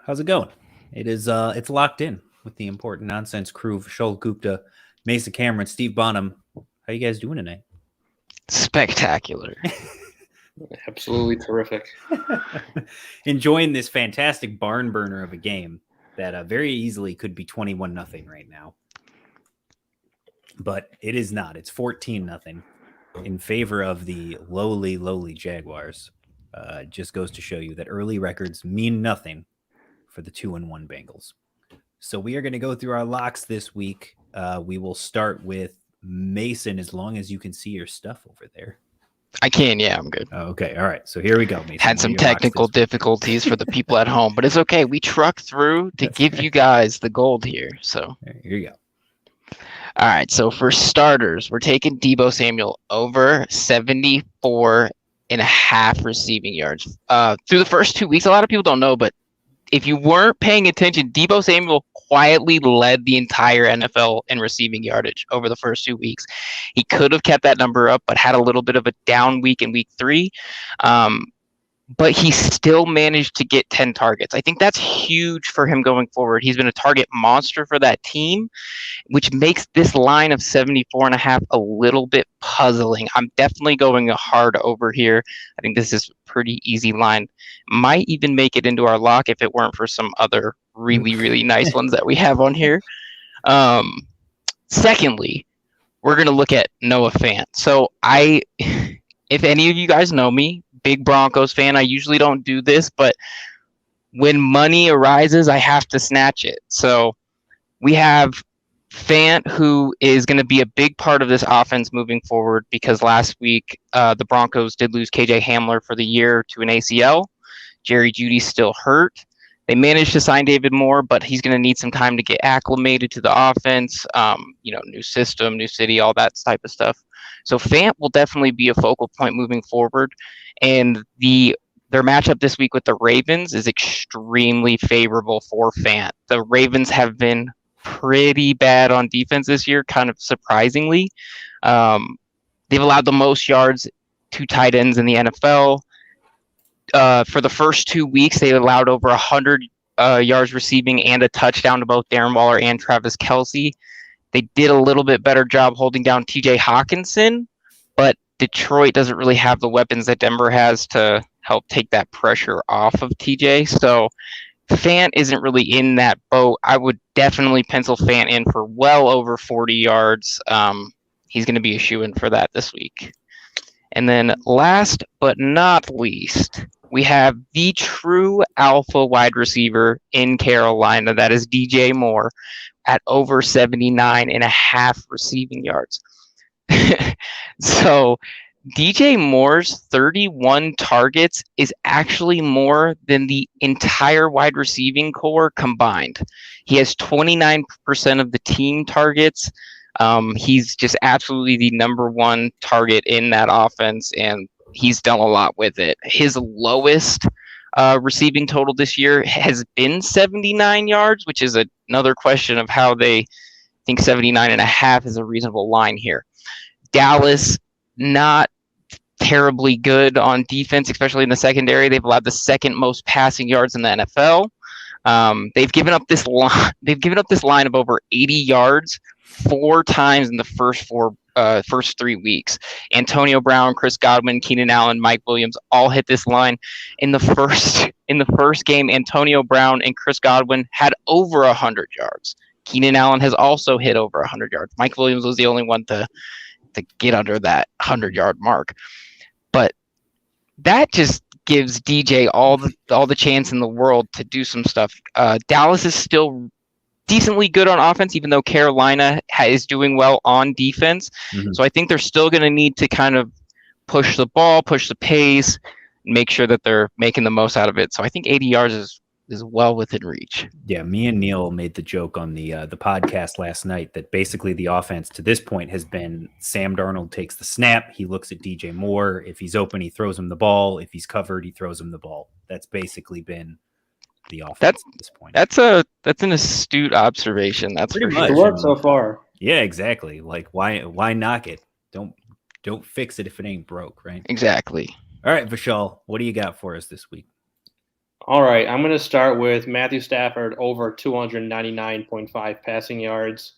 How's it going? It's locked in with the important nonsense crew: Vishaal Gupta, Mason Cameron, Steve Bonham. How you guys doing tonight? Spectacular. Absolutely terrific. Enjoying this fantastic barn burner of a game that very easily could be 21-0 right now, but it is not. It's 14-0 in favor of the lowly Jaguars. Just goes to show you that early records mean nothing for the 2-1 Bengals. So we are going to go through our locks this week. We will start with Mason, as long as you can see your stuff over there. I can, yeah, I'm good. Okay, all right. So here we go, Mason. Had some technical difficulties for the people at home, but it's okay. We trucked through to give you guys the gold here. So here you go. All right, so for starters, we're taking Deebo Samuel over 74.5 receiving yards. Through the first 2 weeks, a lot of people don't know, but if you weren't paying attention, Deebo Samuel quietly led the entire NFL in receiving yardage over the first 2 weeks. He could have kept that number up, but had a little bit of a down week in week 3. But he still managed to get 10 targets. I think that's huge for him going forward. He's been a target monster for that team, which makes this line of 74.5 a little bit puzzling. I'm definitely going a hard over here. I think this is a pretty easy line. Might even make it into our lock if it weren't for some other really nice ones that we have on here. Secondly, we're going to look at Noah Fant. So if any of you guys know me, big Broncos fan, I usually don't do this, but when money arises, I have to snatch it. So we have Fant, who is going to be a big part of this offense moving forward, because last week the Broncos did lose KJ Hamler for the year to an ACL. Jerry Jeudy's still hurt. They managed to sign David Moore, but he's going to need some time to get acclimated to the offense, new system, new city, all that type of stuff. So Fant will definitely be a focal point moving forward. And their matchup this week with the Ravens is extremely favorable for Fant. The Ravens have been pretty bad on defense this year, kind of surprisingly. They've allowed the most yards to tight ends in the NFL. For the first 2 weeks, they allowed over 100 yards receiving and a touchdown to both Darren Waller and Travis Kelce. They did a little bit better job holding down TJ Hawkinson, but Detroit doesn't really have the weapons that Denver has to help take that pressure off of TJ. So Fant isn't really in that boat. I would definitely pencil Fant in for well over 40 yards. He's going to be a shoo-in for that this week. And then last but not least, we have the true alpha wide receiver in Carolina. That is DJ Moore at over 79.5 receiving yards. So DJ Moore's 31 targets is actually more than the entire wide receiving core combined. He has 29% of the team targets. He's just absolutely the number one target in that offense, and he's done a lot with it. His lowest receiving total this year has been 79 yards, which is another question of how they think 79.5 is a reasonable line here. Dallas, not terribly good on defense, especially in the secondary. They've allowed the second most passing yards in the NFL. They've given up this line. They've given up this line of over 80 yards 4 times in the first 3 weeks. Antonio Brown, Chris Godwin, Keenan Allen, Mike Williams all hit this line. In the first game, Antonio Brown and Chris Godwin had over 100 yards. Keenan Allen has also hit over 100 yards. Mike Williams was the only one to get under that 100-yard mark. But that just gives DJ all the chance in the world to do some stuff. Dallas is still decently good on offense, even though Carolina is doing well on defense. Mm-hmm. So I think they're still going to need to kind of push the ball, push the pace, make sure that they're making the most out of it. So I think 80 yards is well within reach. Yeah, me and Neil made the joke on the podcast last night that basically the offense to this point has been Sam Darnold takes the snap, he looks at DJ Moore. If he's open, he throws him the ball. If he's covered, he throws him the ball. That's basically been the offense at this point. That's an astute observation. That's pretty much. It worked so far. Yeah, exactly. Like why knock it? Don't fix it if it ain't broke, right? Exactly. All right, Vishaal, what do you got for us this week? All right, I'm going to start with Matthew Stafford over 299.5 passing yards.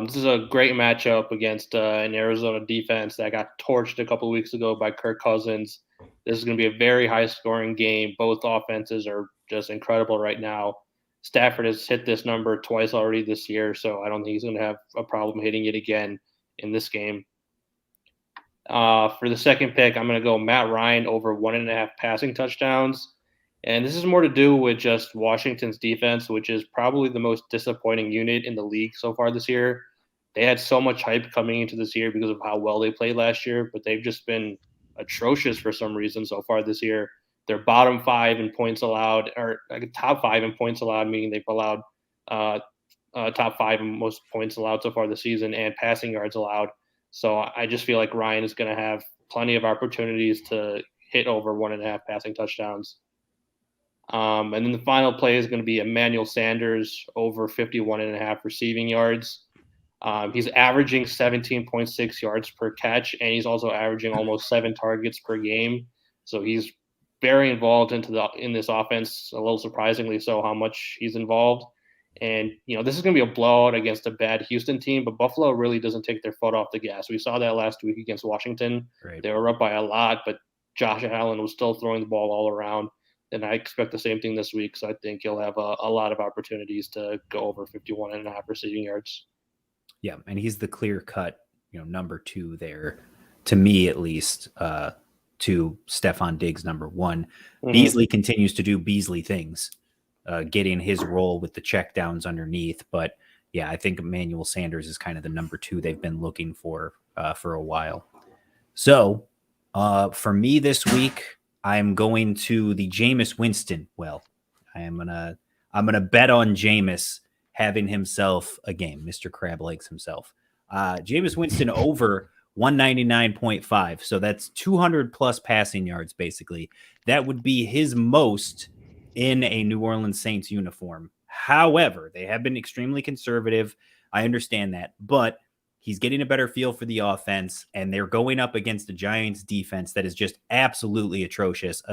This is a great matchup against an Arizona defense that got torched a couple of weeks ago by Kirk Cousins. This is going to be a very high-scoring game. Both offenses are just incredible right now. Stafford has hit this number twice already this year, so I don't think he's going to have a problem hitting it again in this game. For the second pick, I'm going to go Matt Ryan over 1.5 passing touchdowns. And this is more to do with just Washington's defense, which is probably the most disappointing unit in the league so far this year. They had so much hype coming into this year because of how well they played last year, but they've just been atrocious for some reason so far this year. They're bottom 5 in points allowed, or top 5 in points allowed, meaning they've allowed top 5 in most points allowed so far this season and passing yards allowed. So I just feel like Ryan is going to have plenty of opportunities to hit over 1.5 passing touchdowns. And then the final play is going to be Emmanuel Sanders over 51.5 receiving yards. He's averaging 17.6 yards per catch, and he's also averaging almost 7 targets per game. So he's very involved in this offense, a little surprisingly so how much he's involved. And, this is going to be a blowout against a bad Houston team, but Buffalo really doesn't take their foot off the gas. We saw that last week against Washington. Right. They were up by a lot, but Josh Allen was still throwing the ball all around. And I expect the same thing this week. So I think he'll have a lot of opportunities to go over 51.5 receiving yards. Yeah, and he's the clear cut, number 2 there, to me at least, to Stephon Diggs number 1. Mm-hmm. Beasley continues to do Beasley things, getting his role with the checkdowns underneath. But yeah, I think Emmanuel Sanders is kind of the number 2 they've been looking for a while. So for me this week, I'm going to the Jameis Winston. Well, I'm gonna bet on Jameis having himself a game. Mr. Crab likes himself. Jameis Winston over 199.5. So that's 200 plus passing yards, basically. That would be his most in a New Orleans Saints uniform. However, they have been extremely conservative. I understand that, but he's getting a better feel for the offense, and they're going up against the Giants defense that is just absolutely atrocious,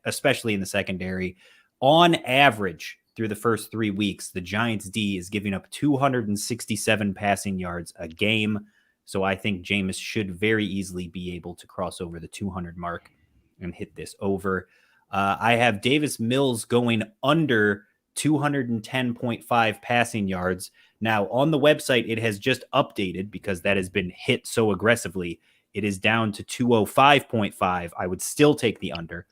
especially in the secondary. On average, through the first 3 weeks, the Giants D is giving up 267 passing yards a game. So I think Jameis should very easily be able to cross over the 200 mark and hit this over. I have Davis Mills going under 210.5 passing yards. Now, on the website, it has just updated because that has been hit so aggressively. It is down to 205.5. I would still take the under.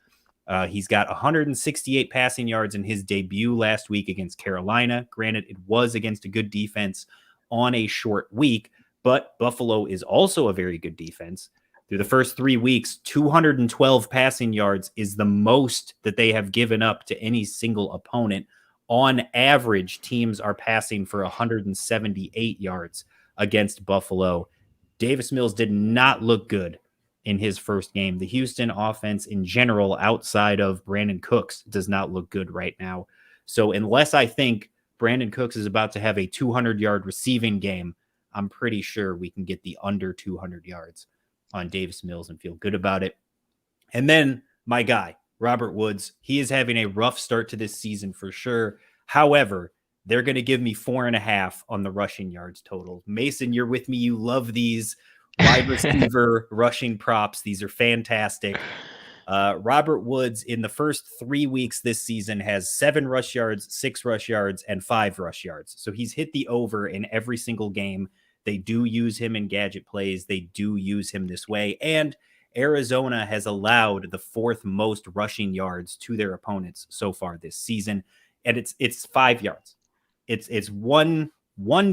He's got 168 passing yards in his debut last week against Carolina. Granted, it was against a good defense on a short week, but Buffalo is also a very good defense. Through the first 3 weeks, 212 passing yards is the most that they have given up to any single opponent. On average, teams are passing for 178 yards against Buffalo. Davis Mills did not look good in his first game. The Houston offense in general, outside of Brandon Cooks, does not look good right now. So unless I think Brandon Cooks is about to have a 200-yard receiving game, I'm pretty sure we can get the under 200 yards on Davis Mills and feel good about it. And then my guy, Robert Woods, he is having a rough start to this season for sure. However, they're going to give me 4.5 on the rushing yards total. Mason, you're with me. You love these wide receiver rushing props. These are fantastic. Robert Woods in the first 3 weeks this season has 7 rush yards, 6 rush yards, and 5 rush yards. So he's hit the over in every single game. They do use him in gadget plays. They do use him this way. And Arizona has allowed the 4th most rushing yards to their opponents so far this season. And it's 5 yards. It's one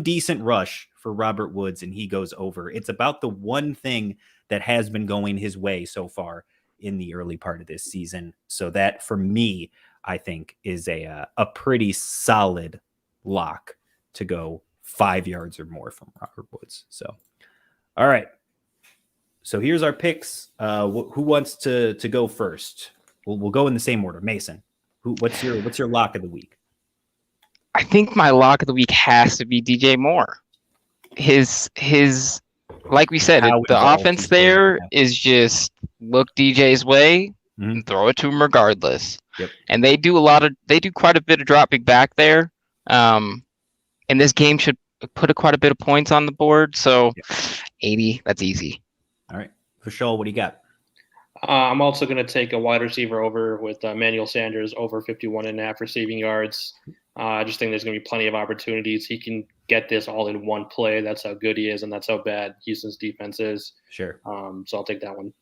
decent rush for Robert Woods, and he goes over. It's about the one thing that has been going his way so far in the early part of this season. So that, for me, I think is a pretty solid lock to go 5 yards or more from Robert Woods. So, all right. So here's our picks. Who wants to go first? We'll go in the same order. Mason, what's your lock of the week? I think my lock of the week has to be DJ Moore. His like we said, the offense there is just look DJ's way. and throw it to him regardless. Yep. And they do quite a bit of dropping back there. And this game should put quite a bit of points on the board. So 80, that's easy. All right. Vishaal, what do you got? I'm also going to take a wide receiver over with Emmanuel Sanders over 51.5 receiving yards. I just think there's going to be plenty of opportunities. He can get this all in one play. That's how good he is, and that's how bad Houston's defense is. Sure. So I'll take that one.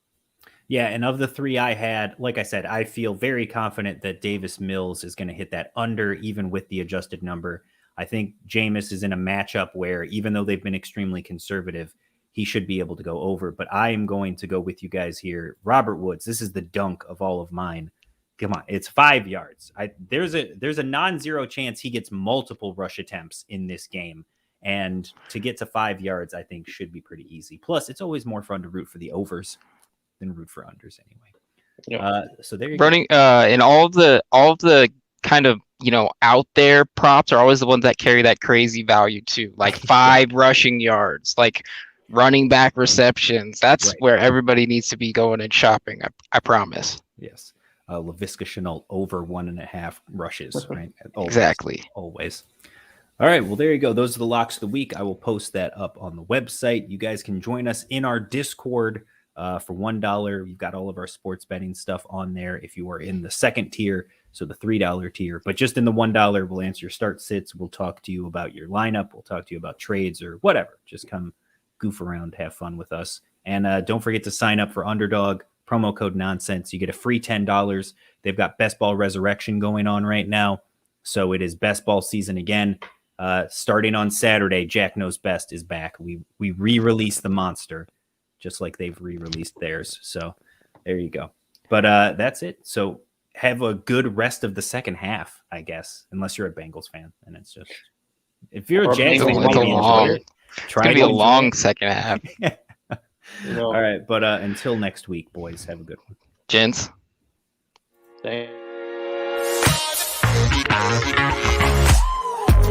Yeah, and of the three I had, like I said, I feel very confident that Davis Mills is going to hit that under, even with the adjusted number. I think Jameis is in a matchup where, even though they've been extremely conservative, he should be able to go over. But I am going to go with you guys here. Robert Woods, this is the dunk of all of mine. Come on, it's 5 yards. There's a non-zero chance he gets multiple rush attempts in this game. And to get to 5 yards, I think should be pretty easy. Plus, it's always more fun to root for the overs than root for unders anyway. Yep. So there you Running, and all of the kind of, out there props are always the ones that carry that crazy value too. Like 5 rushing yards, like running back receptions. That's Right. where everybody needs to be going and shopping. I promise. Yes. LaVisca Chenault over 1.5 rushes, right? Always, Exactly. Always. All right. Well, there you go. Those are the locks of the week. I will post that up on the website. You guys can join us in our Discord for $1. We've got all of our sports betting stuff on there if you are in the second tier, so the $3 tier. But just in the $1, we'll answer your start sits. We'll talk to you about your lineup. We'll talk to you about trades or whatever. Just come goof around, have fun with us. And don't forget to sign up for Underdog. Promo code nonsense. You get a free $10. They've got Best Ball Resurrection going on right now. So it is best ball season again. Starting on Saturday, Jack Knows Best is back. We re-release the monster, just like they've re-released theirs. So there you go. But that's it. So have a good rest of the second half, I guess, unless you're a Bengals fan. And it's just, if you're a Jags fan, It's maybe enjoy it. It's gonna be a long second half. All right, but until next week, boys, have a good one. Gents. Thanks.